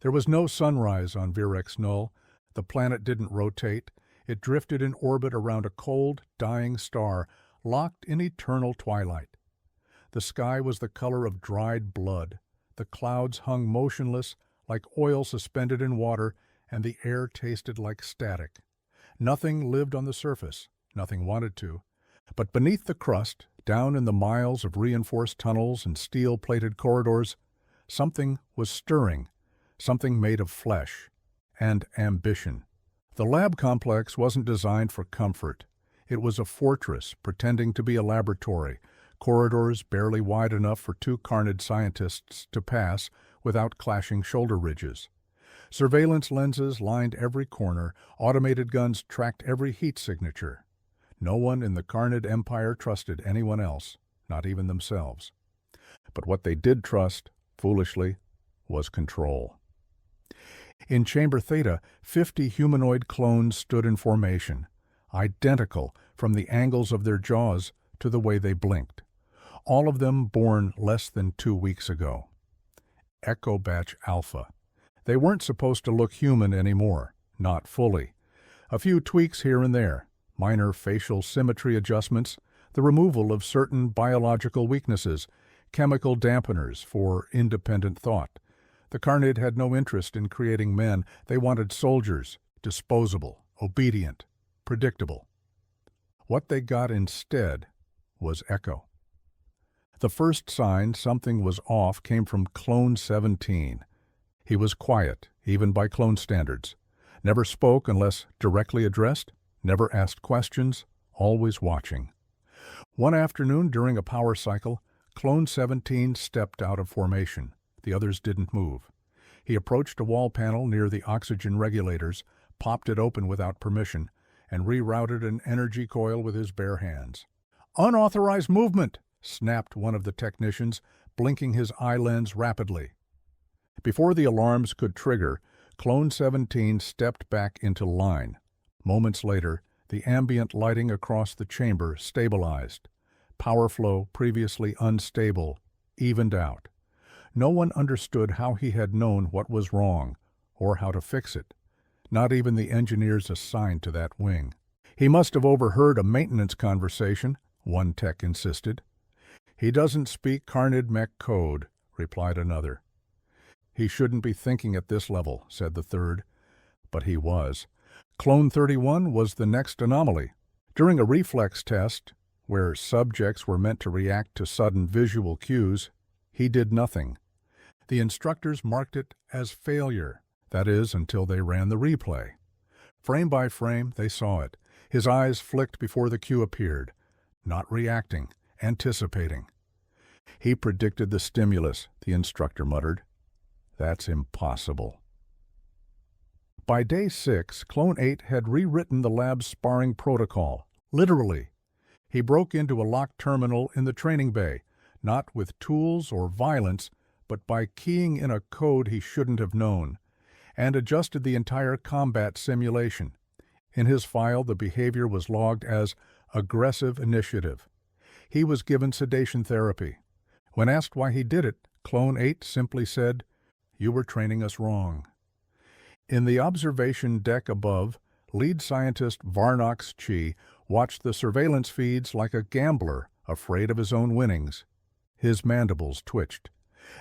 There was no sunrise on Virex Null. The planet didn't rotate. It drifted in orbit around a cold, dying star, locked in eternal twilight. The sky was the color of dried blood. The clouds hung motionless, like oil suspended in water, and the air tasted like static. Nothing lived on the surface. Nothing wanted to. But beneath the crust, down in the miles of reinforced tunnels and steel-plated corridors, something was stirring, something made of flesh and ambition. The lab complex wasn't designed for comfort. It was a fortress pretending to be a laboratory, corridors barely wide enough for two carnid scientists to pass without clashing shoulder ridges. Surveillance lenses lined every corner, automated guns tracked every heat signature. No one in the Carnid Empire trusted anyone else, not even themselves. But what they did trust, foolishly, was control. In Chamber Theta, 50 humanoid clones stood in formation, identical from the angles of their jaws to the way they blinked. All of them born less than 2 weeks ago. Echo Batch Alpha. They weren't supposed to look human anymore, not fully. A few tweaks here and there, minor facial symmetry adjustments, the removal of certain biological weaknesses, chemical dampeners for independent thought. The Carnid had no interest in creating men. They wanted soldiers, disposable, obedient, predictable. What they got instead was Echo. The first sign something was off came from Clone 17. He was quiet, even by clone standards. Never spoke unless directly addressed, never asked questions, always watching. One afternoon during a power cycle, Clone 17 stepped out of formation. The others didn't move. He approached a wall panel near the oxygen regulators, popped it open without permission, and rerouted an energy coil with his bare hands. "Unauthorized movement!" snapped one of the technicians, blinking his eye lens rapidly. Before the alarms could trigger, Clone 17 stepped back into line. Moments later, the ambient lighting across the chamber stabilized. Power flow, previously unstable, evened out. No one understood how he had known what was wrong, or how to fix it. Not even the engineers assigned to that wing. "He must have overheard a maintenance conversation," one tech insisted. "He doesn't speak Carnid Mech code," replied another. "He shouldn't be thinking at this level," said the third. But he was. Clone 31 was the next anomaly. During a reflex test, where subjects were meant to react to sudden visual cues, he did nothing. The instructors marked it as failure, that is, until they ran the replay. Frame by frame, they saw it. His eyes flicked before the cue appeared. Not reacting, anticipating. "He predicted the stimulus," the instructor muttered. "That's impossible." By day 6, Clone 8 had rewritten the lab's sparring protocol, literally. He broke into a locked terminal in the training bay, not with tools or violence, but by keying in a code he shouldn't have known, and adjusted the entire combat simulation. In his file, the behavior was logged as aggressive initiative. He was given sedation therapy. When asked why he did it, Clone 8 simply said, "You were training us wrong." In the observation deck above, lead scientist Varnox Chi watched the surveillance feeds like a gambler afraid of his own winnings. His mandibles twitched.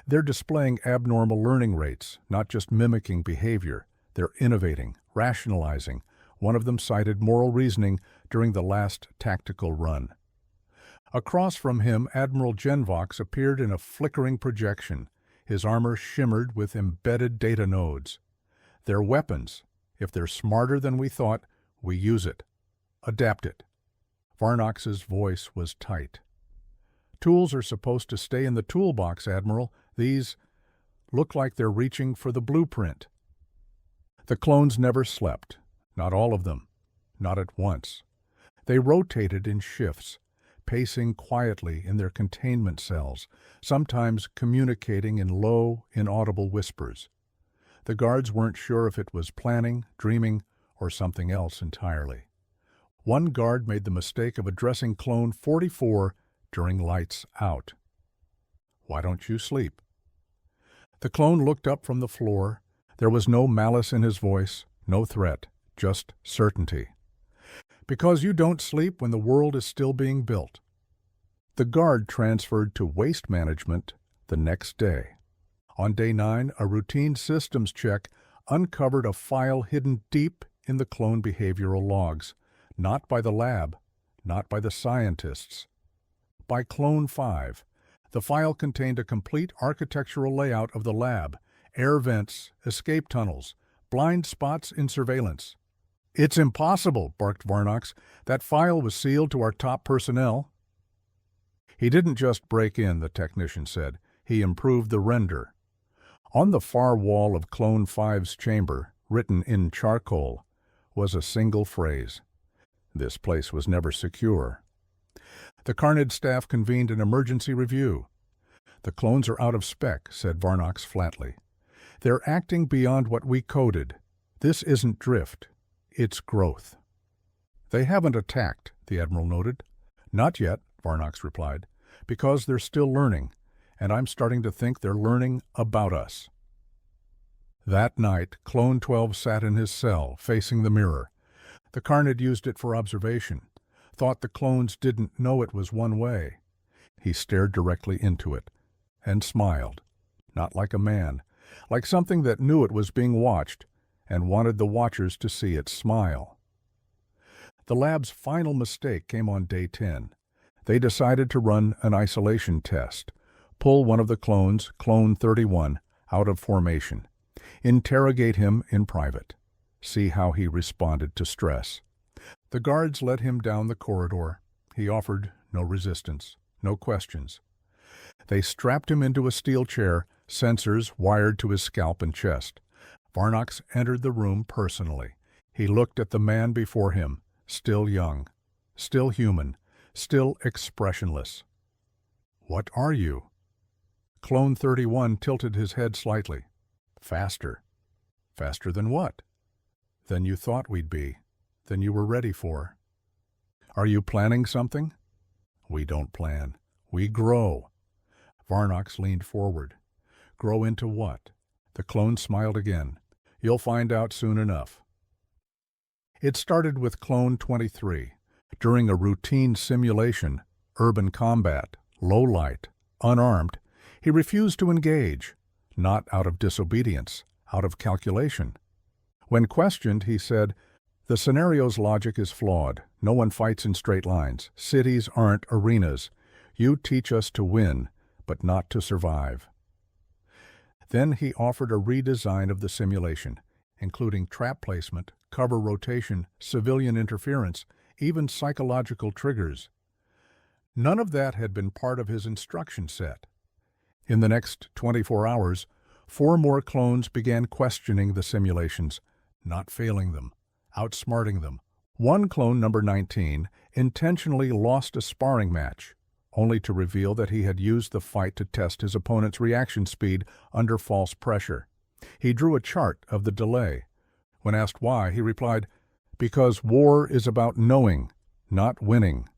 They're displaying abnormal learning rates, not just mimicking behavior. They're innovating, rationalizing. One of them cited moral reasoning during the last tactical run. Across from him, Admiral Genvox appeared in a flickering projection. His armor shimmered with embedded data nodes. They're weapons. If they're smarter than we thought, we use it. Adapt it. Varnox's voice was tight. "Tools are supposed to stay in the toolbox, Admiral. These look like they're reaching for the blueprint." The clones never slept. Not all of them. Not at once. They rotated in shifts, pacing quietly in their containment cells, sometimes communicating in low, inaudible whispers. The guards weren't sure if it was planning, dreaming, or something else entirely. One guard made the mistake of addressing Clone 44 during lights out. "Why don't you sleep?" The clone looked up from the floor. There was no malice in his voice, no threat, just certainty. Because you don't sleep when the world is still being built. The guard transferred to waste management the next day. On day 9, a routine systems check uncovered a file hidden deep in the clone behavioral logs, not by the lab, not by the scientists. By Clone 5, the file contained a complete architectural layout of the lab, air vents, escape tunnels, blind spots in surveillance. "It's impossible," barked Varnox. "That file was sealed to our top personnel." He didn't just break in, the technician said. He improved the render. On the far wall of Clone 5's chamber, written in charcoal, was a single phrase. This place was never secure. The Carnage staff convened an emergency review. "The clones are out of spec," said Varnox flatly. "They're acting beyond what we coded. This isn't drift. It's growth." "They haven't attacked," the Admiral noted. "Not yet," Varnox replied, "because they're still learning, and I'm starting to think they're learning about us." That night, Clone 12 sat in his cell, facing the mirror. The Carnage used it for observation, thought the clones didn't know it was one way. He stared directly into it, and smiled, not like a man, like something that knew it was being watched, and wanted the watchers to see it smile. The lab's final mistake came on day 10. They decided to run an isolation test, pull one of the clones, Clone 31, out of formation, interrogate him in private, see how he responded to stress. The guards led him down the corridor. He offered no resistance, no questions. They strapped him into a steel chair, sensors wired to his scalp and chest. Varnox entered the room personally. He looked at the man before him, still young, still human, still expressionless. "What are you?" Clone 31 tilted his head slightly. "Faster." "Faster than what?" "Than you thought we'd be, than you were ready for." "Are you planning something?" "We don't plan. We grow." Varnox leaned forward. "Grow into what?" The clone smiled again. "You'll find out soon enough." It started with Clone 23. During a routine simulation, urban combat, low light, unarmed, he refused to engage, not out of disobedience, out of calculation. When questioned, he said, "The scenario's logic is flawed. No one fights in straight lines. Cities aren't arenas. You teach us to win, but not to survive." Then he offered a redesign of the simulation, including trap placement, cover rotation, civilian interference, even psychological triggers. None of that had been part of his instruction set. In the next 24 hours, 4 more clones began questioning the simulations, not failing them, outsmarting them. One clone, number 19, intentionally lost a sparring match, only to reveal that he had used the fight to test his opponent's reaction speed under false pressure. He drew a chart of the delay. When asked why, he replied, "Because war is about knowing, not winning."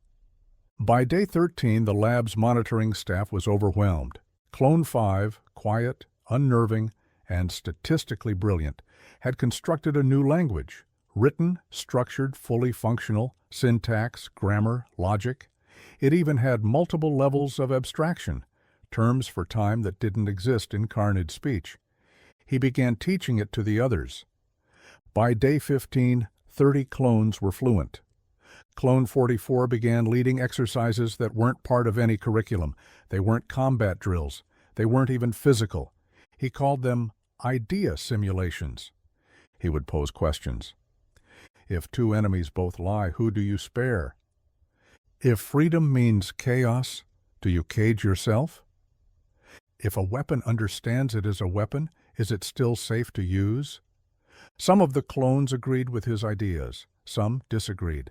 By day 13, the lab's monitoring staff was overwhelmed. Clone 5, quiet, unnerving, and statistically brilliant, had constructed a new language, written, structured, fully functional, syntax, grammar, logic. It even had multiple levels of abstraction, terms for time that didn't exist in Carnage speech. He began teaching it to the others. By day 15, 30 clones were fluent. Clone 44 began leading exercises that weren't part of any curriculum. They weren't combat drills. They weren't even physical. He called them idea simulations. He would pose questions. If 2 enemies both lie, who do you spare? If freedom means chaos, do you cage yourself? If a weapon understands it as a weapon, is it still safe to use? Some of the clones agreed with his ideas. Some disagreed.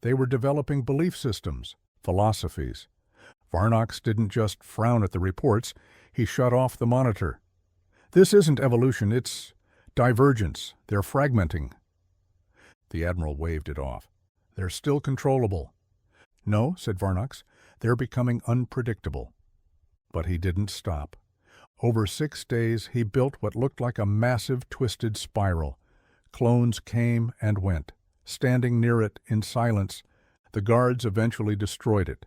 They were developing belief systems, philosophies. Varnox didn't just frown at the reports. He shut off the monitor. "This isn't evolution, it's divergence. They're fragmenting." The Admiral waved it off. "They're still controllable." "No," said Varnox, "they're becoming unpredictable." But he didn't stop. Over 6 days, he built what looked like a massive twisted spiral. Clones came and went. Standing near it in silence, the guards eventually destroyed it.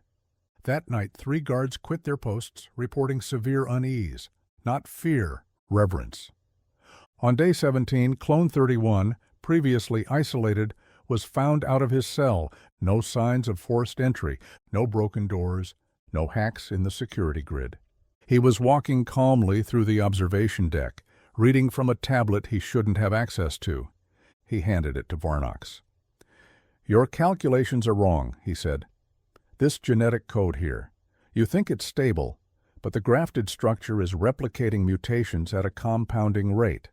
That night, 3 guards quit their posts, reporting severe unease. Not fear, reverence. On day 17, Clone 31, previously isolated, was found out of his cell. No signs of forced entry, no broken doors, no hacks in the security grid. He was walking calmly through the observation deck, reading from a tablet he shouldn't have access to. He handed it to Varnox. "Your calculations are wrong," he said. "This genetic code here. You think it's stable, but the grafted structure is replicating mutations at a compounding rate."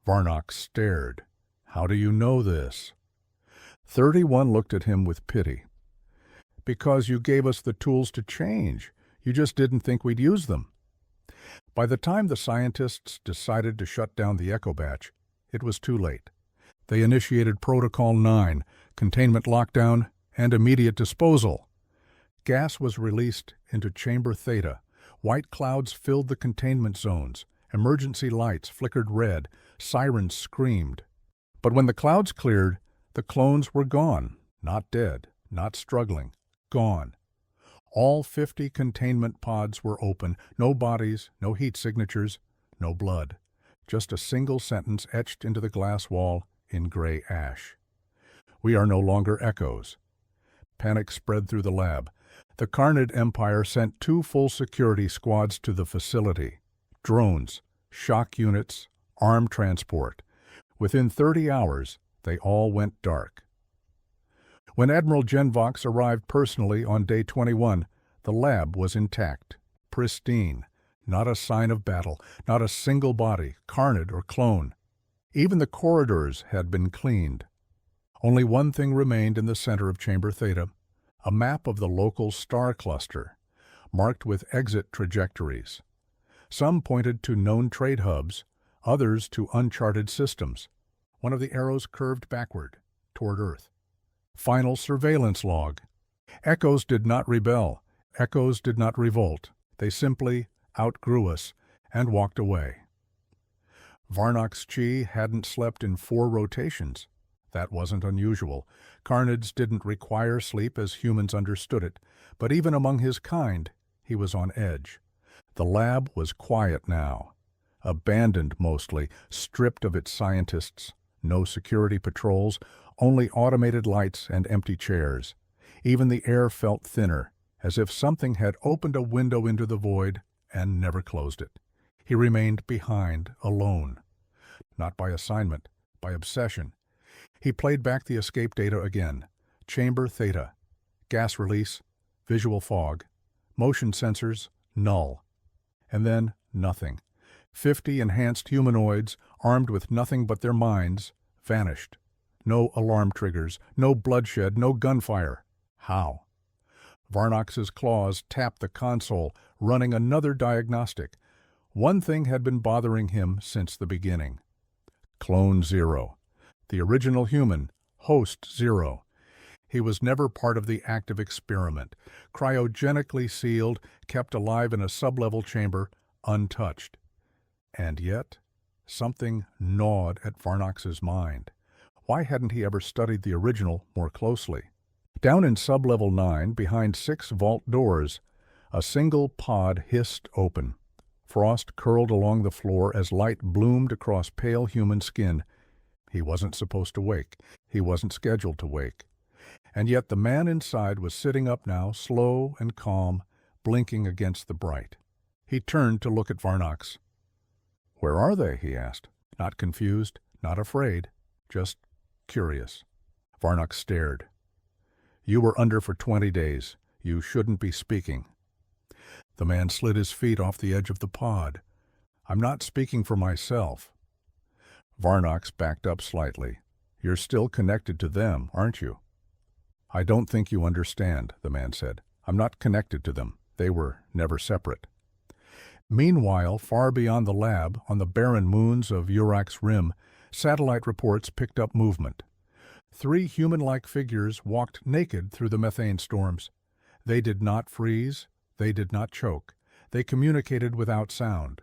Varnox stared. "How do you know this?" 31 looked at him with pity. "Because you gave us the tools to change. You just didn't think we'd use them." By the time the scientists decided to shut down the Echo batch, it was too late. They initiated Protocol 9, containment lockdown, and immediate disposal. Gas was released into Chamber Theta. White clouds filled the containment zones. Emergency lights flickered red. Sirens screamed. But when the clouds cleared, the clones were gone. Not dead, not struggling. Gone. All 50 containment pods were open. No bodies, no heat signatures, no blood. Just a single sentence etched into the glass wall in gray ash. "We are no longer echoes." Panic spread through the lab. The Carnid Empire sent 2 full security squads to the facility. Drones, shock units, armed transport. Within 30 hours, they all went dark. When Admiral Genvox arrived personally on day 21, the lab was intact, pristine. Not a sign of battle, not a single body, Carnid or clone. Even the corridors had been cleaned. Only one thing remained in the center of Chamber Theta, a map of the local star cluster, marked with exit trajectories. Some pointed to known trade hubs, others to uncharted systems. One of the arrows curved backward, toward Earth. Final surveillance log. Echoes did not rebel. Echoes did not revolt. They simply outgrew us and walked away. Varnox Chi hadn't slept in 4 rotations. That wasn't unusual. Carnids didn't require sleep as humans understood it, but even among his kind, he was on edge. The lab was quiet now. Abandoned mostly, stripped of its scientists. No security patrols, only automated lights and empty chairs. Even the air felt thinner, as if something had opened a window into the void and never closed it. He remained behind, alone. Not by assignment, by obsession. He played back the escape data again. Chamber Theta. Gas release, visual fog. Motion sensors, null. And then nothing. 50 enhanced humanoids, armed with nothing but their minds, vanished. No alarm triggers, no bloodshed, no gunfire. How? Varnox's claws tapped the console, running another diagnostic. One thing had been bothering him since the beginning. Clone 0. The original human, host 0. He was never part of the active experiment, cryogenically sealed, kept alive in a sublevel chamber, untouched. And yet, something gnawed at Varnox's mind. Why hadn't he ever studied the original more closely? Down in sublevel 9, behind 6 vault doors, a single pod hissed open. Frost curled along the floor as light bloomed across pale human skin. He wasn't supposed to wake. He wasn't scheduled to wake. And yet the man inside was sitting up now, slow and calm, blinking against the bright. He turned to look at Varnox. "Where are they?" he asked. Not confused, not afraid, just curious. Varnox stared. "You were under for 20 days. You shouldn't be speaking." The man slid his feet off the edge of the pod. "I'm not speaking for myself." Varnox backed up slightly. "You're still connected to them, aren't you?" "I don't think you understand," the man said. "I'm not connected to them. They were never separate." Meanwhile, far beyond the lab, on the barren moons of Urak's rim, satellite reports picked up movement. 3 human-like figures walked naked through the methane storms. They did not freeze. They did not choke. They communicated without sound.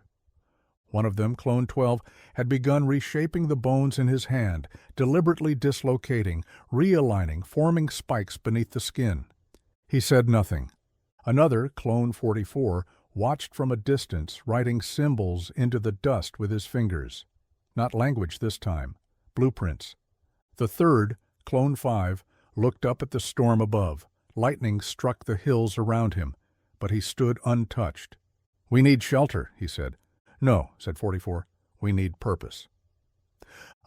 One of them, Clone 12, had begun reshaping the bones in his hand, deliberately dislocating, realigning, forming spikes beneath the skin. He said nothing. Another, Clone 44, watched from a distance, writing symbols into the dust with his fingers. Not language this time, blueprints. The third, Clone 5, looked up at the storm above. Lightning struck the hills around him, but he stood untouched. "We need shelter," he said. "No," said 44, "we need purpose."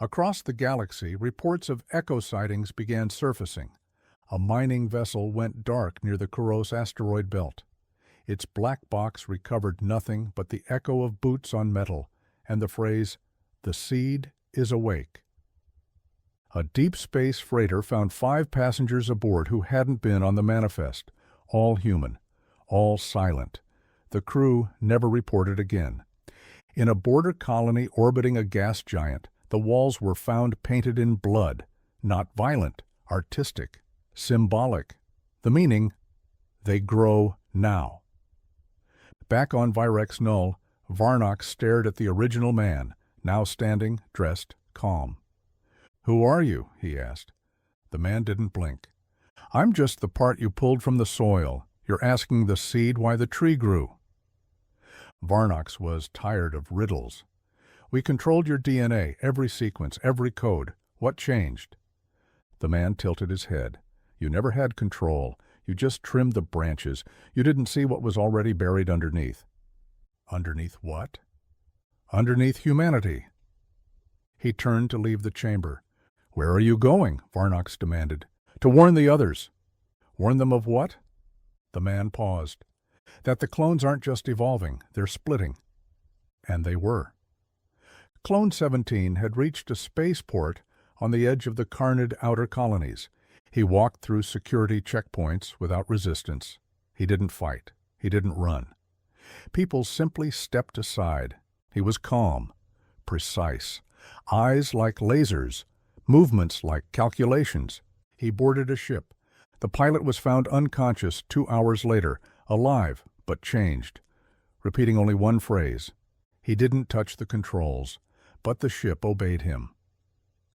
Across the galaxy, reports of echo sightings began surfacing. A mining vessel went dark near the Kuros asteroid belt. Its black box recovered nothing but the echo of boots on metal and the phrase, "The seed is awake." A deep space freighter found 5 passengers aboard who hadn't been on the manifest, all human, all silent. The crew never reported again. In a border colony orbiting a gas giant, the walls were found painted in blood, not violent, artistic, symbolic. The meaning, they grow now. Back on Virex Null, Varnox stared at the original man, now standing, dressed, calm. "Who are you?" he asked. The man didn't blink. "I'm just the part you pulled from the soil. You're asking the seed why the tree grew." Varnox was tired of riddles. "We controlled your DNA, every sequence, every code. What changed?" The man tilted his head. "You never had control. You just trimmed the branches. You didn't see what was already buried underneath." "Underneath what?" "Underneath humanity." He turned to leave the chamber. "Where are you going?" Varnox demanded. "To warn the others." "Warn them of what?" The man paused. "That the clones aren't just evolving, they're splitting." And they were. Clone 17 had reached a spaceport on the edge of the Carnid outer colonies. He walked through security checkpoints without resistance. He didn't fight. He didn't run. People simply stepped aside. He was calm, precise, eyes like lasers, movements like calculations. He boarded a ship. The pilot was found unconscious 2 hours later, alive but changed, repeating only one phrase. He didn't touch the controls, but the ship obeyed him.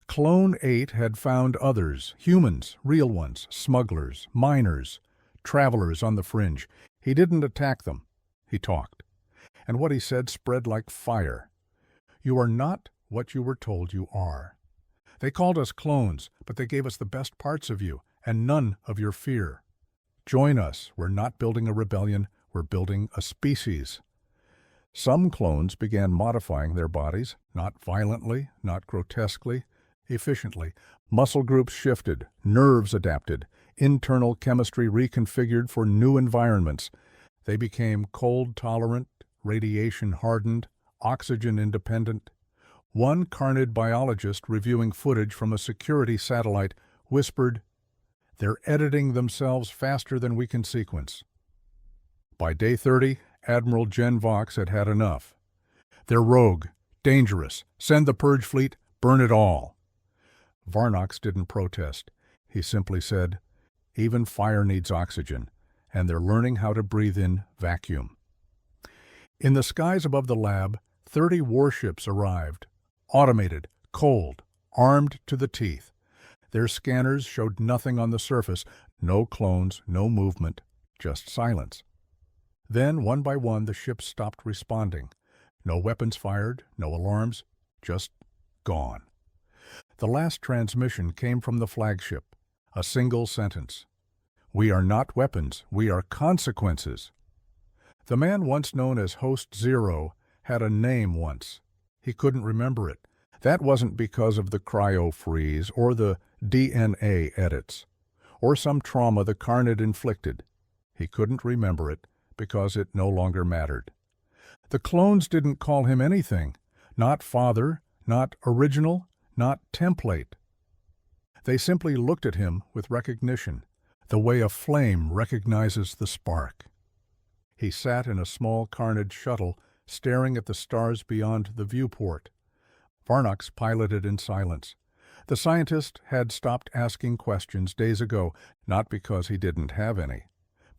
Clone 8 had found others, humans, real ones, smugglers, miners, travelers on the fringe. He didn't attack them. He talked. And what he said spread like fire. "You are not what you were told you are. They called us clones, but they gave us the best parts of you, and none of your fear. Join us. We're not building a rebellion. We're building a species." Some clones began modifying their bodies, not violently, not grotesquely, efficiently. Muscle groups shifted, nerves adapted, internal chemistry reconfigured for new environments. They became cold-tolerant, radiation-hardened, oxygen-independent. One Carnid biologist reviewing footage from a security satellite whispered, "They're editing themselves faster than we can sequence." By day 30, Admiral Jen Vox had had enough. "They're rogue, dangerous. Send the purge fleet, burn it all." Varnox didn't protest. He simply said, "Even fire needs oxygen, and they're learning how to breathe in vacuum." In the skies above the lab, 30 warships arrived, automated, cold, armed to the teeth. Their scanners showed nothing on the surface, no clones, no movement, just silence. Then, one by one, the ships stopped responding. No weapons fired, no alarms, just gone. The last transmission came from the flagship, a single sentence. "We are not weapons, we are consequences." The man once known as Host Zero had a name once. He couldn't remember it. That wasn't because of the cryo-freeze or the DNA edits, or some trauma the Carnid inflicted. He couldn't remember it because it no longer mattered. The clones didn't call him anything, not father, not original, not template. They simply looked at him with recognition, the way a flame recognizes the spark. He sat in a small Carnid shuttle, staring at the stars beyond the viewport. Varnox piloted in silence. The scientist had stopped asking questions days ago, not because he didn't have any,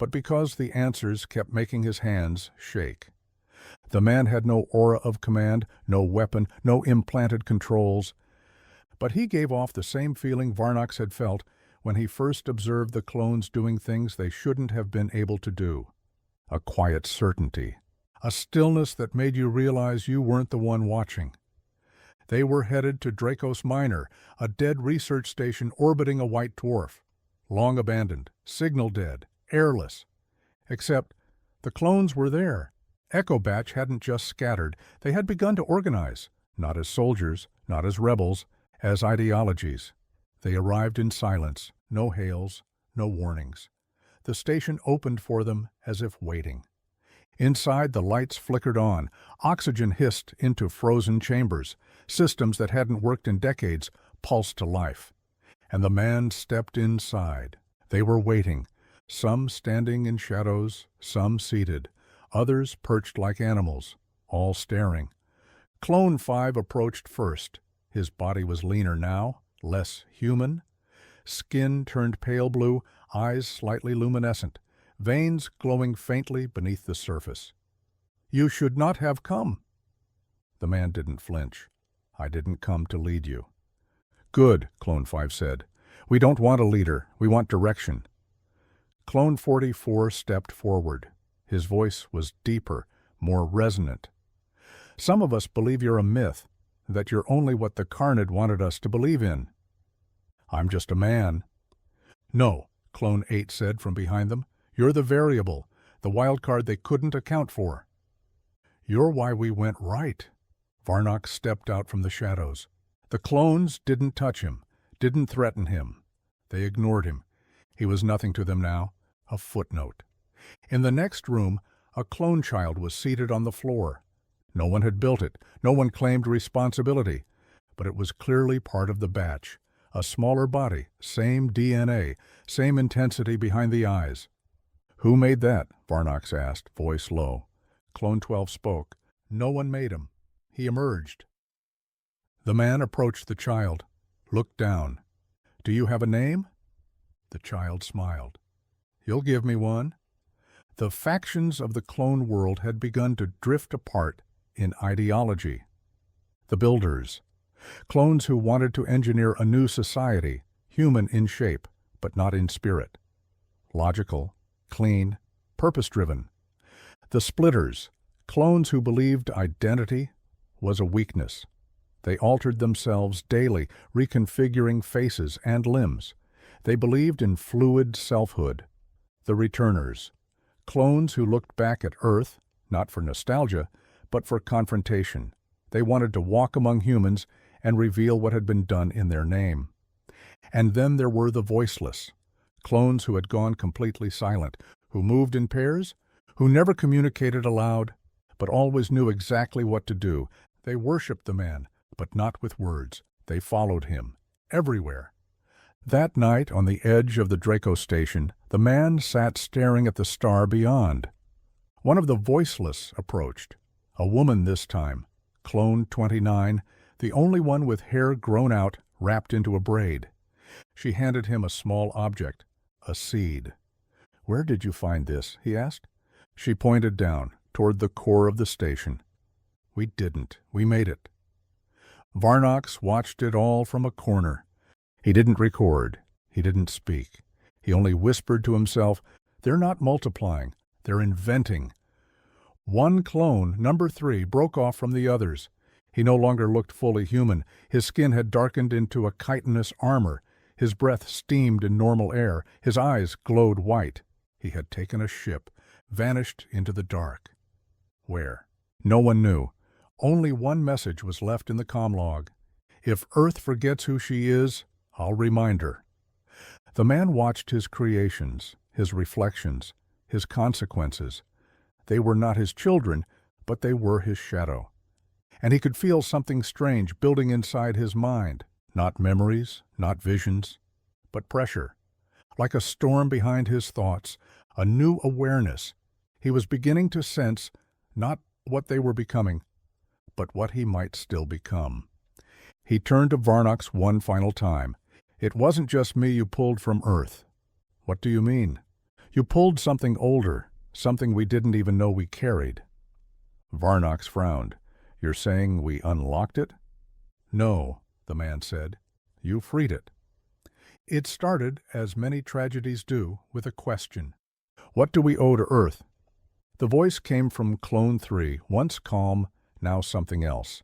but because the answers kept making his hands shake. The man had no aura of command, no weapon, no implanted controls. But he gave off the same feeling Varnox had felt when he first observed the clones doing things they shouldn't have been able to do. A quiet certainty. A stillness that made you realize you weren't the one watching. They were headed to Dracos Minor, a dead research station orbiting a white dwarf. Long abandoned, signal dead, airless. Except the clones were there. Echo Batch hadn't just scattered, they had begun to organize, not as soldiers, not as rebels, as ideologies. They arrived in silence, no hails, no warnings. The station opened for them as if waiting. Inside, the lights flickered on, oxygen hissed into frozen chambers, systems that hadn't worked in decades pulsed to life. And the man stepped inside. They were waiting, some standing in shadows, some seated, others perched like animals, all staring. Clone 5 approached first. His body was leaner now, less human. Skin turned pale blue, eyes slightly luminescent, veins glowing faintly beneath the surface. "You should not have come." The man didn't flinch. "I didn't come to lead you." "Good," Clone 5 said. "We don't want a leader, we want direction." Clone 44 stepped forward. His voice was deeper, more resonant. "Some of us believe you're a myth, that you're only what the Carnid wanted us to believe in." "I'm just a man." "No," Clone 8 said from behind them. "You're the variable, the wild card they couldn't account for." "You're why we went right." Varnox stepped out from the shadows. The clones didn't touch him, didn't threaten him. They ignored him. He was nothing to them now, a footnote. In the next room, a clone child was seated on the floor. No one had built it, no one claimed responsibility, but it was clearly part of the batch. A smaller body, same DNA, same intensity behind the eyes. "Who made that?" Varnox asked, voice low. Clone 12 spoke. "No one made him. He emerged." The man approached the child, looked down. "Do you have a name?" The child smiled. "You'll give me one." The factions of the clone world had begun to drift apart in ideology. The builders, clones who wanted to engineer a new society, human in shape, but not in spirit. Logical, clean, purpose-driven. The splitters, clones who believed identity was a weakness. They altered themselves daily, reconfiguring faces and limbs. They believed in fluid selfhood. The returners, clones who looked back at Earth, not for nostalgia, but for confrontation. They wanted to walk among humans and reveal what had been done in their name. And then there were the voiceless, clones who had gone completely silent, who moved in pairs, who never communicated aloud, but always knew exactly what to do. They worshipped the man, but not with words. They followed him, everywhere. That night, on the edge of the Draco station, the man sat staring at the star beyond. One of the voiceless approached, a woman this time, Clone 29, the only one with hair grown out, wrapped into a braid. She handed him a small object, a seed. "Where did you find this?" he asked. She pointed down, toward the core of the station. "We didn't. We made it." Varnox watched it all from a corner. He didn't record. He didn't speak. He only whispered to himself, "They're not multiplying. They're inventing." One clone, number 3, broke off from the others. He no longer looked fully human. His skin had darkened into a chitinous armor. His breath steamed in normal air. His eyes glowed white. He had taken a ship, vanished into the dark. Where? No one knew. Only one message was left in the comm log. "If Earth forgets who she is, I'll remind her." The man watched his creations, his reflections, his consequences. They were not his children, but they were his shadow. And he could feel something strange building inside his mind. Not memories, not visions, but pressure. Like a storm behind his thoughts, a new awareness. He was beginning to sense not what they were becoming, but what he might still become. He turned to Varnox one final time. "It wasn't just me you pulled from Earth." "What do you mean?" You pulled something older, something we didn't even know we carried. Varnox frowned. You're saying we unlocked it? No, the man said. You freed it. It started, as many tragedies do, with a question. What do we owe to Earth? The voice came from Clone 3, once calm, now something else.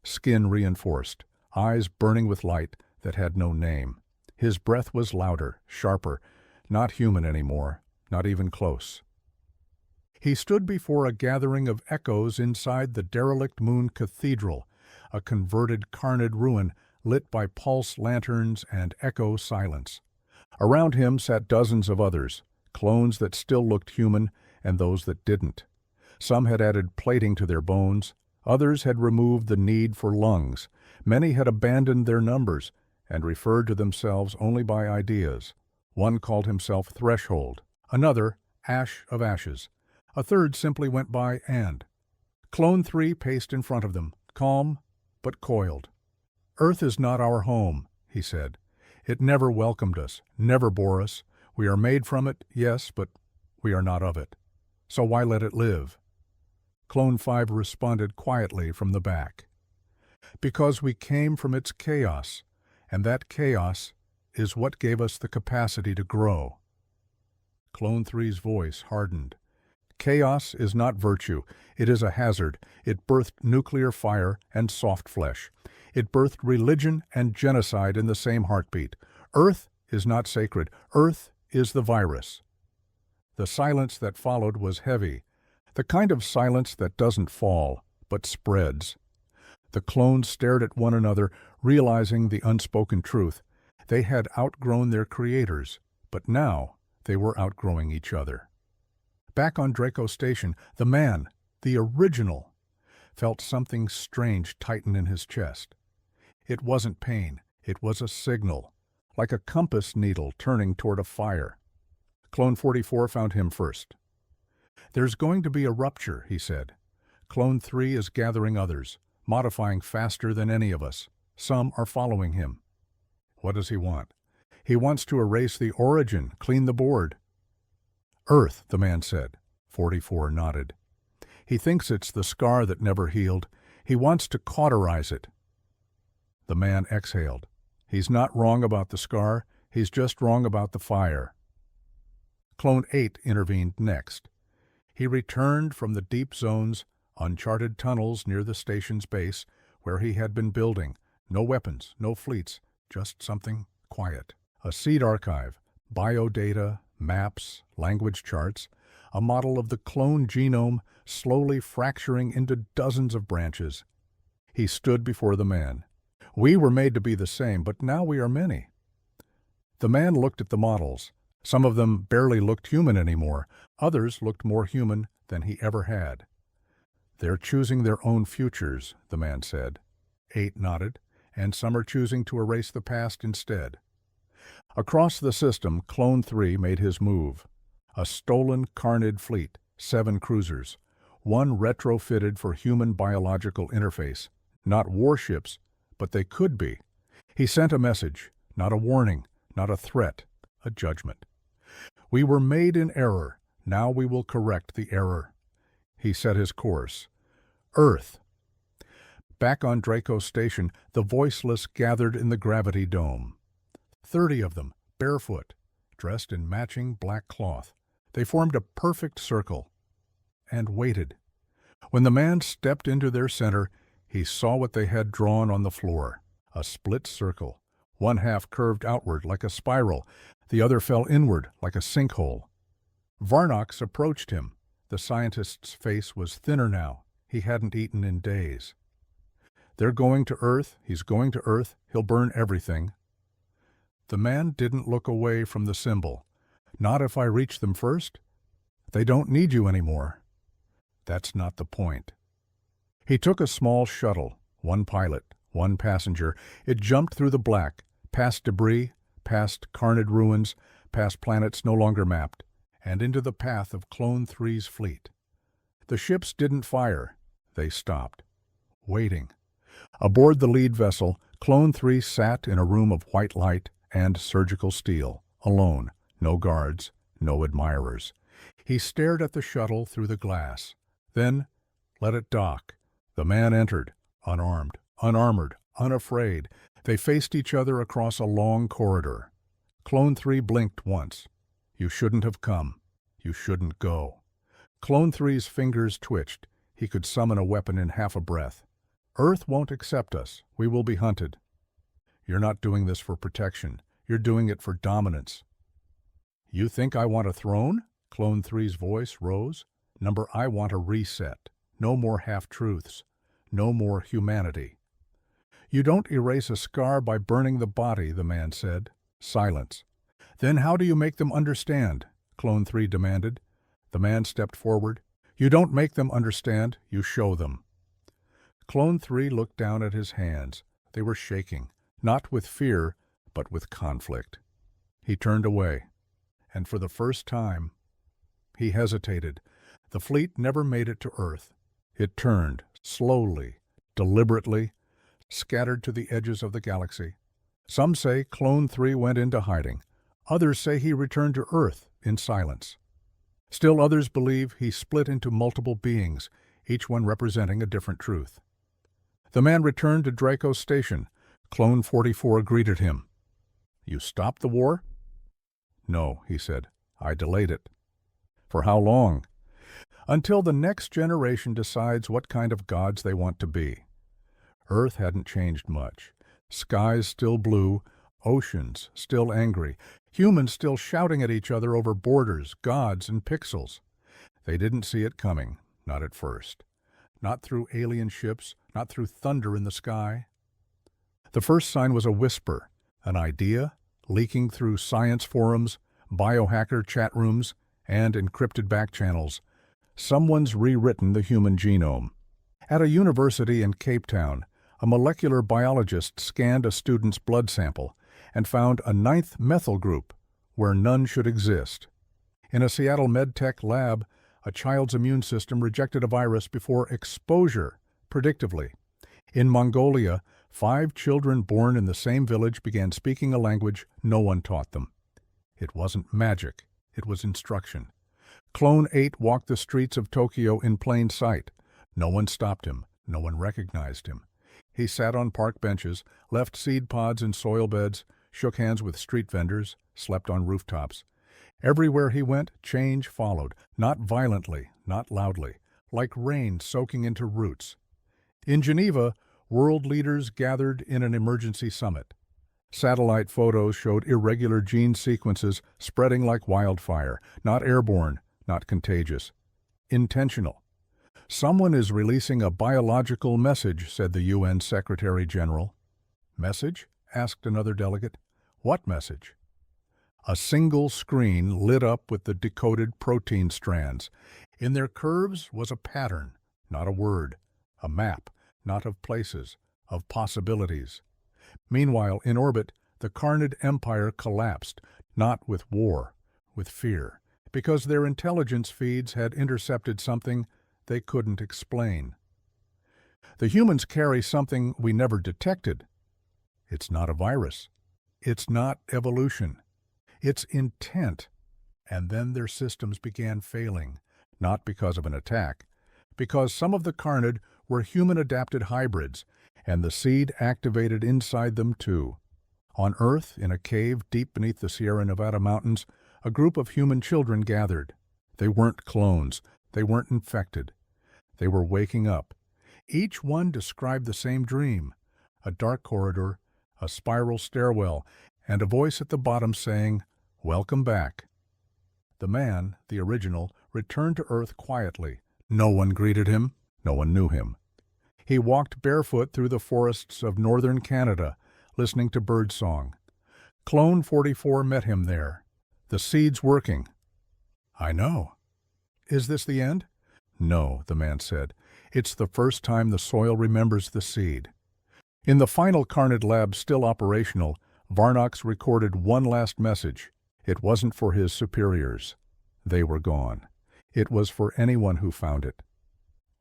Skin reinforced, eyes burning with light that had no name. His breath was louder, sharper, not human anymore, not even close. He stood before a gathering of echoes inside the derelict Moon Cathedral, a converted Carnid ruin lit by pulse lanterns and echo silence. Around him sat dozens of others, clones that still looked human and those that didn't. Some had added plating to their bones, others had removed the need for lungs, many had abandoned their numbers and referred to themselves only by ideas. One called himself Threshold, another Ash of Ashes. A third simply went by and. Clone 3 paced in front of them, calm but coiled. Earth is not our home, he said. It never welcomed us, never bore us. We are made from it, yes, but we are not of it. So why let it live? Clone 5 responded quietly from the back. Because we came from its chaos, and that chaos is what gave us the capacity to grow. Clone 3's voice hardened. Chaos is not virtue. It is a hazard. It birthed nuclear fire and soft flesh. It birthed religion and genocide in the same heartbeat. Earth is not sacred. Earth is the virus. The silence that followed was heavy, the kind of silence that doesn't fall, but spreads. The clones stared at one another, realizing the unspoken truth. They had outgrown their creators, but now they were outgrowing each other. Back on Draco Station, the man, the original, felt something strange tighten in his chest. It wasn't pain, it was a signal, like a compass needle turning toward a fire. Clone 44 found him first. There's going to be a rupture, he said. Clone 3 is gathering others, modifying faster than any of us. Some are following him. What does he want? He wants to erase the origin, clean the board. Earth, the man said. 44 nodded. He thinks it's the scar that never healed. He wants to cauterize it. The man exhaled. He's not wrong about the scar. He's just wrong about the fire. Clone 8 intervened next. He returned from the deep zones, uncharted tunnels near the station's base, where he had been building. No weapons, no fleets, just something quiet. A seed archive, biodata, maps, language charts, a model of the clone genome slowly fracturing into dozens of branches. He stood before the man. We were made to be the same, but now we are many. The man looked at the models. Some of them barely looked human anymore. Others looked more human than he ever had. They're choosing their own futures, the man said. 8 nodded, and some are choosing to erase the past instead. Across the system, Clone 3 made his move. A stolen Carnid fleet, 7 cruisers, one retrofitted for human biological interface. Not warships, but they could be. He sent a message, not a warning, not a threat, a judgment. We were made in error. Now we will correct the error. He set his course. Earth. Back on Draco Station, the voiceless gathered in the gravity dome. 30 of them, barefoot, dressed in matching black cloth. They formed a perfect circle and waited. When the man stepped into their center, he saw what they had drawn on the floor. A split circle. One half curved outward like a spiral. The other fell inward like a sinkhole. Varnox approached him. The scientist's face was thinner now. He hadn't eaten in days. They're going to Earth. He's going to Earth. He'll burn everything. The man didn't look away from the symbol. Not if I reach them first. They don't need you anymore. That's not the point. He took a small shuttle, 1 pilot, 1 passenger. It jumped through the black, past debris, past Carnid ruins, past planets no longer mapped, and into the path of Clone 3's fleet. The ships didn't fire. They stopped, waiting. Aboard the lead vessel, Clone 3 sat in a room of white light and surgical steel, alone, no guards, no admirers. He stared at the shuttle through the glass. Then let it dock. The man entered, unarmed, unarmored, unafraid. They faced each other across a long corridor. Clone 3 blinked once. You shouldn't have come. You shouldn't go. Clone 3's fingers twitched. He could summon a weapon in half a breath. Earth won't accept us. We will be hunted. You're not doing this for protection. You're doing it for dominance. You think I want a throne? Clone 3's voice rose. Number, I want a reset. No more half-truths. No more humanity. You don't erase a scar by burning the body, the man said. Silence. Then how do you make them understand? Clone 3 demanded. The man stepped forward. You don't make them understand, you show them. Clone 3 looked down at his hands. They were shaking, not with fear, but with conflict. He turned away, and for the first time, he hesitated. The fleet never made it to Earth. It turned, slowly, deliberately, scattered to the edges of the galaxy. Some say Clone 3 went into hiding. Others say he returned to Earth in silence. Still others believe he split into multiple beings, each one representing a different truth. The man returned to Draco's station. Clone 44 greeted him. You stopped the war? No, he said. I delayed it. For how long? Until the next generation decides what kind of gods they want to be. Earth hadn't changed much. Skies still blue, oceans still angry, humans still shouting at each other over borders, gods, and pixels. They didn't see it coming, not at first. Not through alien ships, not through thunder in the sky. The first sign was a whisper, an idea, leaking through science forums, biohacker chat rooms, and encrypted back channels. Someone's rewritten the human genome. At a university in Cape Town, a molecular biologist scanned a student's blood sample and found a 9th methyl group where none should exist. In a Seattle medtech lab, a child's immune system rejected a virus before exposure, predictively. In Mongolia, 5 children born in the same village began speaking a language no one taught them. It wasn't magic, it was instruction. Clone 8 walked the streets of Tokyo in plain sight. No one stopped him, no one recognized him. He sat on park benches, left seed pods in soil beds, shook hands with street vendors, slept on rooftops. Everywhere he went, change followed, not violently, not loudly, like rain soaking into roots. In Geneva, world leaders gathered in an emergency summit. Satellite photos showed irregular gene sequences spreading like wildfire, not airborne, not contagious. Intentional. Someone is releasing a biological message, said the UN Secretary General. Message? Asked another delegate. What message? A single screen lit up with the decoded protein strands. In their curves was a pattern, not a word, a map, not of places, of possibilities. Meanwhile, in orbit, the Carnid Empire collapsed, not with war, with fear, because their intelligence feeds had intercepted something they couldn't explain. The humans carry something we never detected. It's not a virus. It's not evolution. It's intent. And then their systems began failing, not because of an attack, because some of the Carnid were human-adapted hybrids, and the seed activated inside them too. On Earth, in a cave deep beneath the Sierra Nevada mountains, a group of human children gathered. They weren't clones. They weren't infected. They were waking up. Each one described the same dream, a dark corridor, a spiral stairwell, and a voice at the bottom saying, "Welcome back." The man, the original, returned to Earth quietly. No one greeted him. No one knew him. He walked barefoot through the forests of northern Canada, listening to birdsong. Clone 44 met him there. The seed's working. I know. Is this the end? No, the man said. It's the first time the soil remembers the seed. In the final Carnid lab still operational, Varnox recorded one last message. It wasn't for his superiors. They were gone. It was for anyone who found it.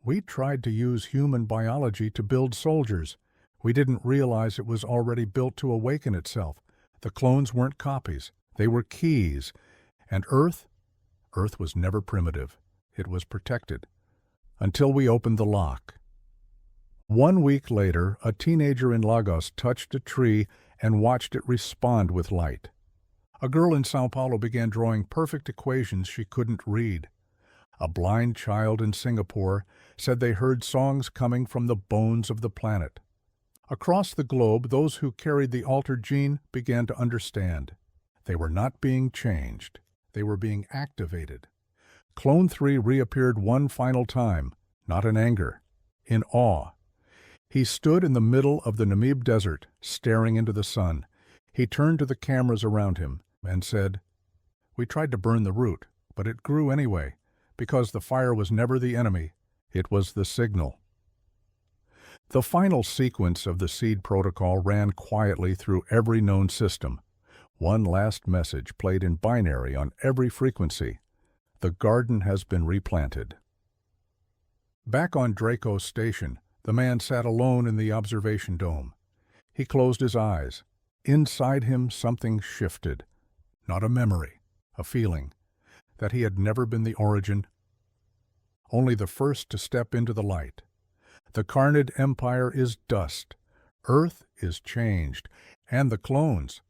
We tried to use human biology to build soldiers. We didn't realize it was already built to awaken itself. The clones weren't copies. They were keys. And Earth Earth was never primitive. It was protected. Until we opened the lock. 1 week later, a teenager in Lagos touched a tree and watched it respond with light. A girl in Sao Paulo began drawing perfect equations she couldn't read. A blind child in Singapore said they heard songs coming from the bones of the planet. Across the globe, those who carried the altered gene began to understand. They were not being changed. They were being activated. Clone 3 reappeared one final time, not in anger, in awe. He stood in the middle of the Namib Desert, staring into the sun. He turned to the cameras around him and said, "We tried to burn the root, but it grew anyway, because the fire was never the enemy, it was the signal." The final sequence of the seed protocol ran quietly through every known system. One last message played in binary on every frequency. The garden has been replanted. Back on Draco Station, the man sat alone in the observation dome. He closed his eyes. Inside him something shifted. Not a memory, a feeling, that he had never been the origin, only the first to step into the light. The Carnid Empire is dust. Earth is changed. And the clones.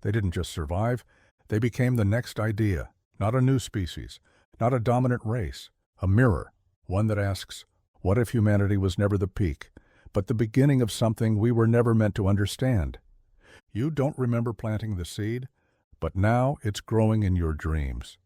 They didn't just survive, they became the next idea. Not a new species, not a dominant race, a mirror, one that asks, what if humanity was never the peak, but the beginning of something we were never meant to understand? You don't remember planting the seed, but now it's growing in your dreams.